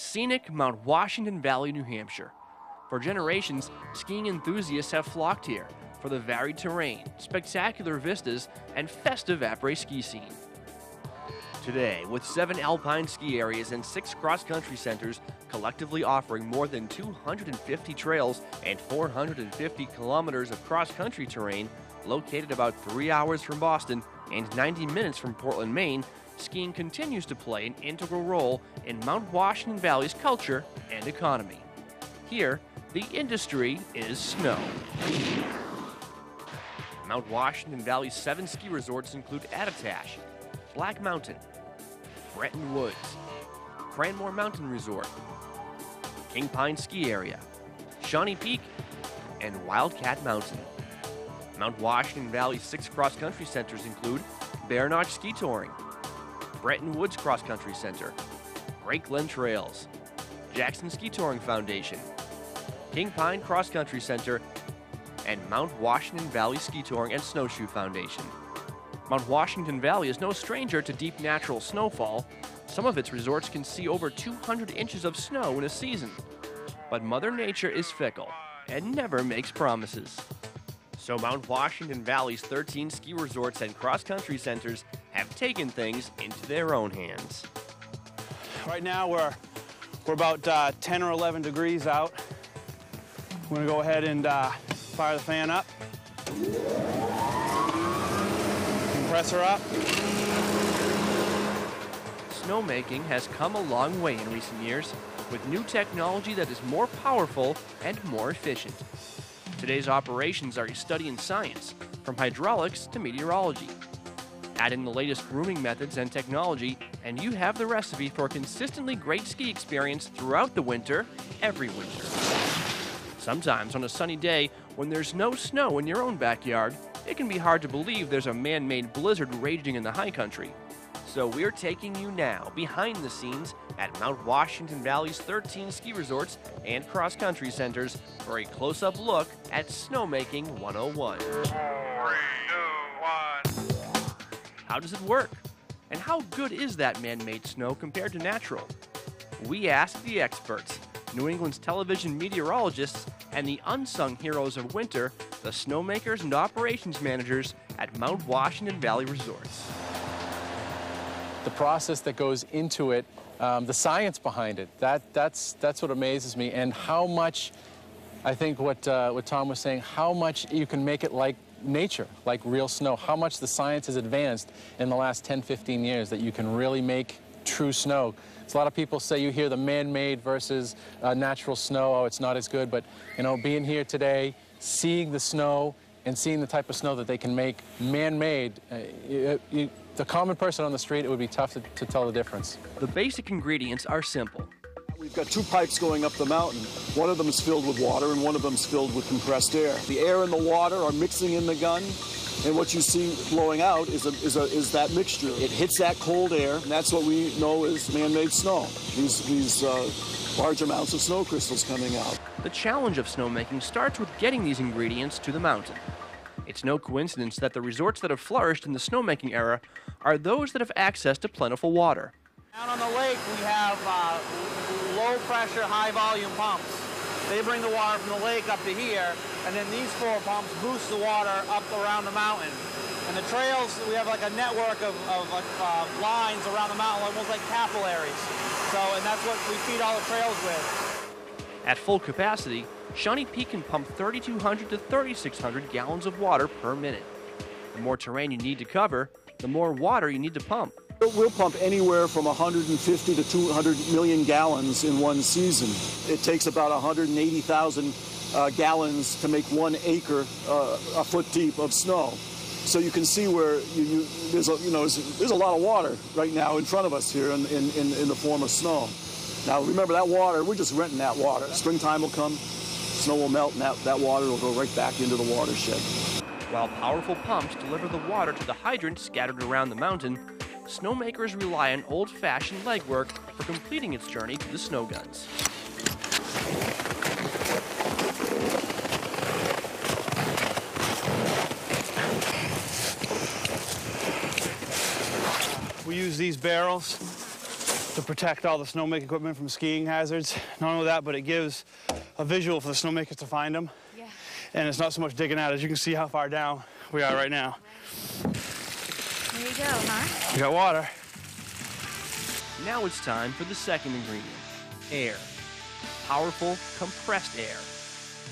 scenic Mount Washington Valley, New Hampshire. For generations, skiing enthusiasts have flocked here for the varied terrain, spectacular vistas, and festive après ski scene. Today, with 7 alpine ski areas and 6 cross-country centers collectively offering more than 250 trails and 450 kilometers of cross-country terrain, located about 3 hours from Boston and 90 minutes from Portland, Maine, skiing continues to play an integral role in Mount Washington Valley's culture and economy. Here, the industry is snow. Mount Washington Valley's 7 ski resorts include Attitash, Black Mountain, Bretton Woods, Cranmore Mountain Resort, King Pine Ski Area, Shawnee Peak, and Wildcat Mountain. Mount Washington Valley's 6 cross-country centers include Bear Notch Ski Touring, Bretton Woods Cross Country Center, Great Glen Trails, Jackson Ski Touring Foundation, King Pine Cross Country Center, and Mount Washington Valley Ski Touring and Snowshoe Foundation. Mount Washington Valley is no stranger to deep natural snowfall. Some of its resorts can see over 200 inches of snow in a season. But Mother Nature is fickle and never makes promises. So Mount Washington Valley's 13 ski resorts and cross-country centers have taken things into their own hands. Right now we're about 10 or 11 degrees out. We're gonna go ahead and fire the fan up. Compressor up. Snowmaking has come a long way in recent years with new technology that is more powerful and more efficient. Today's operations are a study in science, from hydraulics to meteorology. Add in the latest grooming methods and technology, and you have the recipe for a consistently great ski experience throughout the winter, every winter. Sometimes on a sunny day, when there's no snow in your own backyard, it can be hard to believe there's a man-made blizzard raging in the high country. So we're taking you now behind the scenes at Mount Washington Valley's 13 ski resorts and cross-country centers for a close-up look at Snowmaking 101. 3, 2, 1. How does it work? And how good is that man-made snow compared to natural? We asked the experts, New England's television meteorologists, and the unsung heroes of winter, the snowmakers and operations managers at Mount Washington Valley Resorts. The process that goes into it, the science behind it, that's what amazes me, and how much, I think what Tom was saying, how much you can make it like nature, like real snow, how much the science has advanced in the last 10, 15 years that you can really make true snow. So a lot of people say you hear the man-made versus natural snow, oh, it's not as good, but you know, being here today, seeing the snow and seeing the type of snow that they can make man-made, the common person on the street, it would be tough to tell the difference. The basic ingredients are simple. We've got 2 pipes going up the mountain. One of them is filled with water and one of them is filled with compressed air. The air and the water are mixing in the gun, and what you see blowing out is that mixture. It hits that cold air, and that's what we know as man-made snow. These large amounts of snow crystals coming out. The challenge of snowmaking starts with getting these ingredients to the mountain. It's no coincidence that the resorts that have flourished in the snowmaking era are those that have access to plentiful water. Down on the lake we have low-pressure, high-volume pumps. They bring the water from the lake up to here, and then these 4 pumps boost the water up around the mountain. And the trails, we have like a network of lines around the mountain, almost like capillaries. And that's what we feed all the trails with. At full capacity, Shawnee Peak can pump 3,200 to 3,600 gallons of water per minute. The more terrain you need to cover, the more water you need to pump. We'll pump anywhere from 150 to 200 million gallons in one season. It takes about 180,000 gallons to make 1 acre a foot deep of snow. So you can see where there's a lot of water right now in front of us here in the form of snow. Now remember, that water, we're just renting that water. Springtime will come, snow will melt, and that water will go right back into the watershed. While powerful pumps deliver the water to the hydrants scattered around the mountain, snowmakers rely on old-fashioned legwork for completing its journey to the snow guns. We use these barrels to protect all the snowmaking equipment from skiing hazards. Not only that, but it gives a visual for the snowmakers to find them. Yeah. And it's not so much digging out. As you can see how far down we are right now. There you go, huh? We got water. Now it's time for the second ingredient, air. Powerful, compressed air.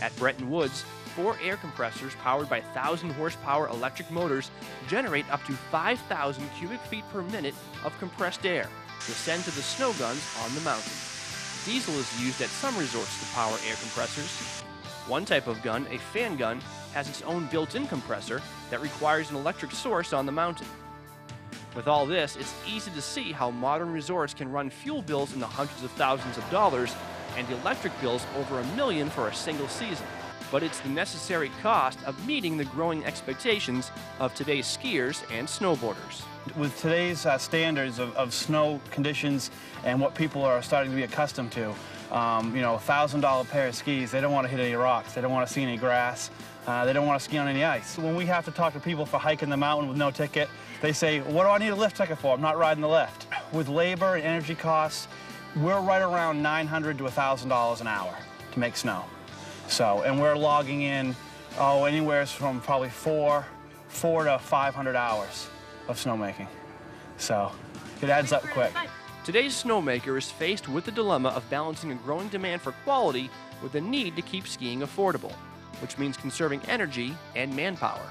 At Bretton Woods, 4 air compressors powered by 1,000 horsepower electric motors generate up to 5,000 cubic feet per minute of compressed air to send to the snow guns on the mountain. Diesel is used at some resorts to power air compressors. One type of gun, a fan gun, has its own built-in compressor that requires an electric source on the mountain. With all this, it's easy to see how modern resorts can run fuel bills in the hundreds of thousands of dollars and electric bills over $1 million for a single season. But it's the necessary cost of meeting the growing expectations of today's skiers and snowboarders. With today's standards of snow conditions and what people are starting to be accustomed to, you know, $1,000 pair of skis, they don't want to hit any rocks, they don't want to see any grass, they don't want to ski on any ice. When we have to talk to people for hiking the mountain with no ticket, they say, what do I need a lift ticket for? I'm not riding the lift. With labor and energy costs, we're right around $900 to $1,000 an hour to make snow. So, and we're logging in, anywhere from probably 4 to 500 hours of snowmaking. So, it adds up quick. Today's snowmaker is faced with the dilemma of balancing a growing demand for quality with the need to keep skiing affordable, which means conserving energy and manpower.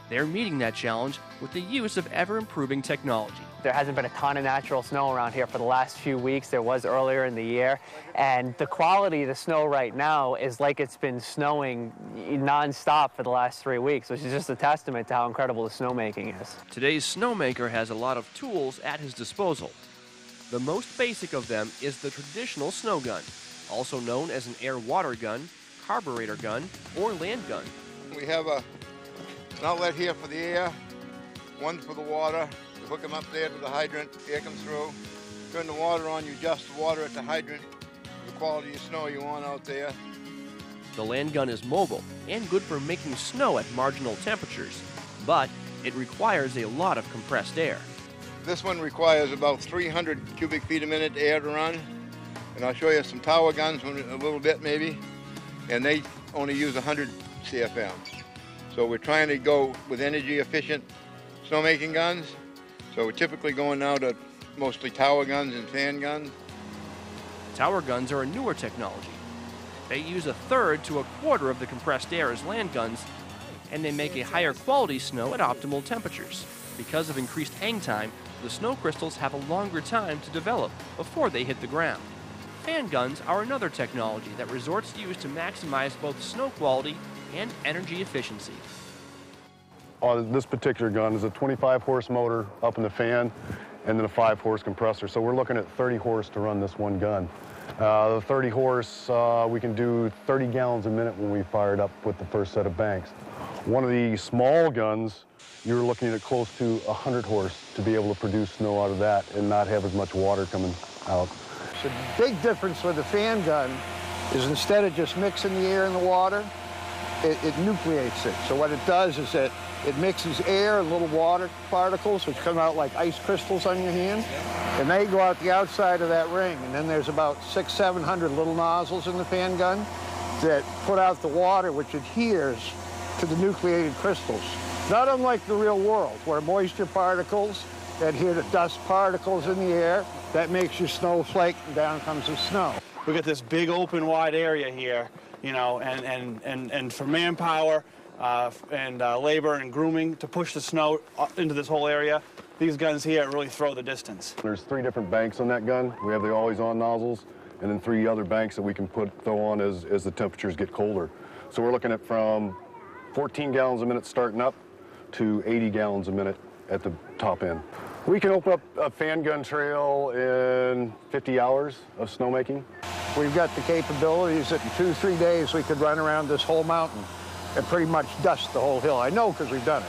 They're meeting that challenge with the use of ever-improving technology. There hasn't been a ton of natural snow around here for the last few weeks. There was earlier in the year. And the quality of the snow right now is like it's been snowing non-stop for the last 3 weeks, which is just a testament to how incredible the snowmaking is. Today's snowmaker has a lot of tools at his disposal. The most basic of them is the traditional snow gun, also known as an air-water gun, carburetor gun, or land gun. We have an outlet here for the air, one for the water. You hook them up there to the hydrant, air comes through. Turn the water on, you adjust the water at the hydrant, the quality of snow you want out there. The land gun is mobile and good for making snow at marginal temperatures, but it requires a lot of compressed air. This one requires about 300 cubic feet a minute air to run. And I'll show you some tower guns in a little bit maybe, and they only use 100 CFM. So we're trying to go with energy efficient snowmaking guns. So we're typically going now to mostly tower guns and fan guns. Tower guns are a newer technology. They use 1/3 to 1/4 of the compressed air as land guns, and they make a higher quality snow at optimal temperatures. Because of increased hang time, the snow crystals have a longer time to develop before they hit the ground. Fan guns are another technology that resorts use to maximize both snow quality and energy efficiency. On this particular gun is a 25 horse motor up in the fan and then a 5 horse compressor. So we're looking at 30 horse to run this one gun. The 30 horse, we can do 30 gallons a minute when we fire it up with the first set of banks. One of the small guns, you're looking at close to 100 horse to be able to produce snow out of that and not have as much water coming out. The big difference with the fan gun is instead of just mixing the air and the water, it nucleates it. So what it does is that it mixes air and little water particles, which come out like ice crystals on your hand, and they go out the outside of that ring. And then there's about 600-700 little nozzles in the fan gun that put out the water, which adheres to the nucleated crystals. Not unlike the real world, where moisture particles adhere to dust particles in the air. That makes your snowflake, and down comes the snow. We got this big open wide area here, you know, and for manpower and labor and grooming to push the snow into this whole area, these guns here really throw the distance. There's 3 different banks on that gun. We have the always-on nozzles and then 3 other banks that we can throw on as the temperatures get colder. So we're looking at from 14 gallons a minute starting up to 80 gallons a minute at the top end. We can open up a fan gun trail in 50 hours of snowmaking. We've got the capabilities that in 2-3 days we could run around this whole mountain and pretty much dust the whole hill. I know because we've done it.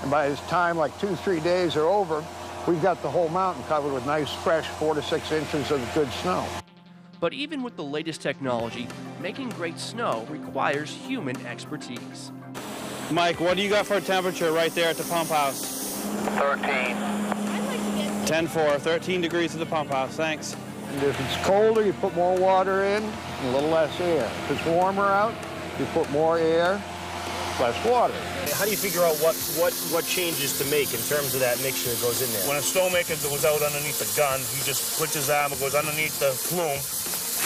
And by this time, like 2-3 days are over, we've got the whole mountain covered with nice, fresh 4 to 6 inches of good snow. But even with the latest technology, making great snow requires human expertise. Mike, what do you got for a temperature right there at the pump house? I'd 13. like to get 10-4, 13 degrees at the pump house, thanks. And if it's colder, you put more water in, and a little less air. If it's warmer out, you put more air, less water. How do you figure out what changes to make in terms of that mixture that goes in there? When a snowmaker goes out underneath the gun, he just puts his arm and goes underneath the plume,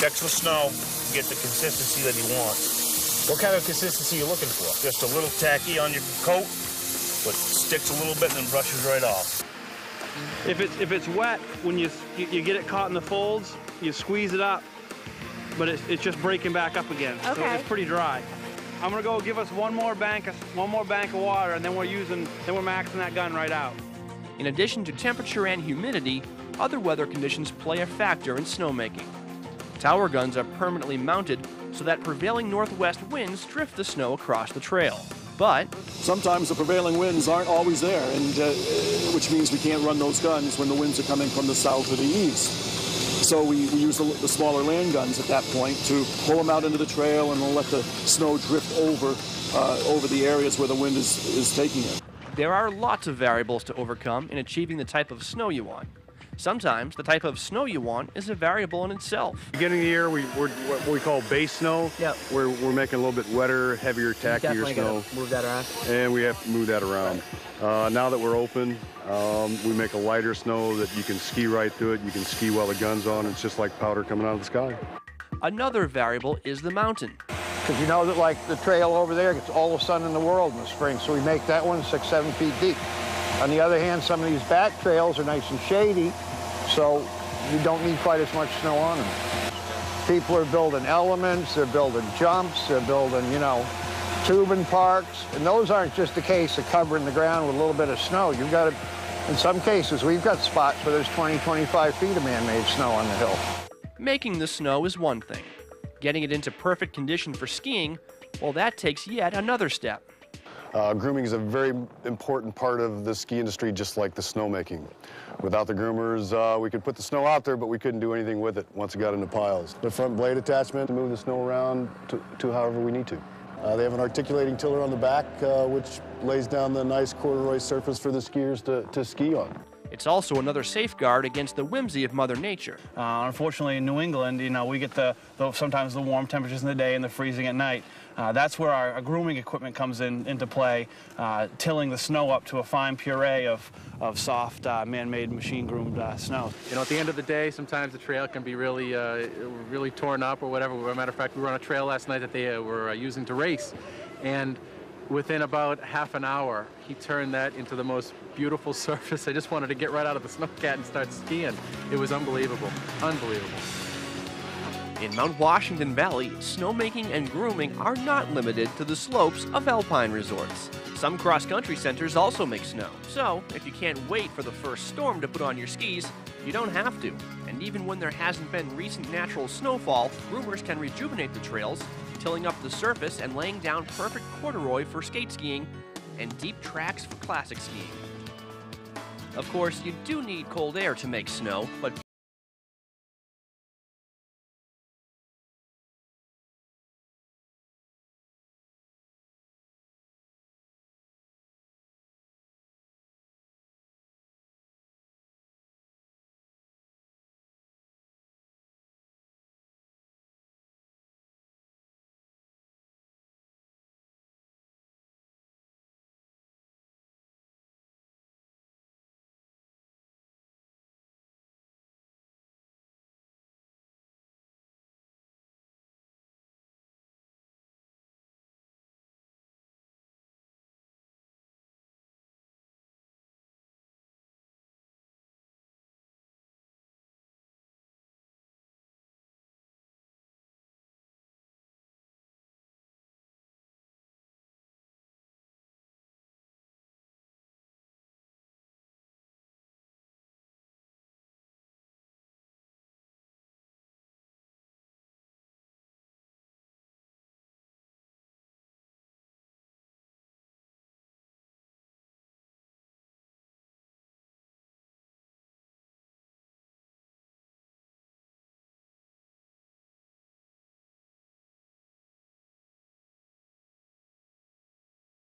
checks the snow, get the consistency that he wants. What kind of consistency are you looking for? Just a little tacky on your coat, but sticks a little bit and then brushes right off. If it's wet, when you get it caught in the folds, you squeeze it up, but it's just breaking back up again. Okay. So it's pretty dry. I'm gonna go give us one more bank of water, and then we're maxing that gun right out. In addition to temperature and humidity, other weather conditions play a factor in snowmaking. Tower guns are permanently mounted so that prevailing northwest winds drift the snow across the trail. But sometimes the prevailing winds aren't always there, and which means we can't run those guns when the winds are coming from the south or the east. So we use the smaller land guns at that point to pull them out into the trail and we'll let the snow drift over the areas where the wind is taking it. there are lots of variables to overcome in achieving the type of snow you want. Sometimes the type of snow you want is a variable in itself. Beginning of the year, we're what we call base snow. Yep. We're making a little bit wetter, heavier, tackier Definitely snow. gotta move that around. And we have to move that around. Now that we're open, we make a lighter snow that you can ski right through it. You can ski while the gun's on. It's just like powder coming out of the sky. Another variable is the mountain. Because you know that, like, the trail over there gets all the sun in the world in the spring, so we make that one 6-7 feet deep. On the other hand, some of these back trails are nice and shady, so you don't need quite as much snow on them. People are building elements, they're building jumps, they're building, you know, tubing parks, and those aren't just a case of covering the ground with a little bit of snow. You've got to, in some cases, we've got spots where there's 20, 25 feet of man-made snow on the hill. Making the snow is one thing. Getting it into perfect condition for skiing, well, that takes yet another step. Grooming is a very important part of the ski industry, just like the snowmaking. Without the groomers, we could put the snow out there, but we couldn't do anything with it once it got into piles. The front blade attachment to move the snow around to however we need to. They have an articulating tiller on the back, which lays down the nice corduroy surface for the skiers to ski on. It's also another safeguard against the whimsy of Mother Nature. Unfortunately, in New England, you know, we get sometimes the warm temperatures in the day and the freezing at night. That's where our grooming equipment comes into play, tilling the snow up to a fine puree of soft, man-made, machine-groomed snow. You know, at the end of the day, sometimes the trail can be really torn up or whatever. As a matter of fact, we were on a trail last night that they were using to race, and within about half an hour, he turned that into the most beautiful surface. I just wanted to get right out of the snowcat and start skiing. It was unbelievable, unbelievable. In Mount Washington Valley, snowmaking and grooming are not limited to the slopes of alpine resorts. Some cross-country centers also make snow, so if you can't wait for the first storm to put on your skis, you don't have to. And even when there hasn't been recent natural snowfall, groomers can rejuvenate the trails, tilling up the surface and laying down perfect corduroy for skate skiing and deep tracks for classic skiing. Of course, you do need cold air to make snow, but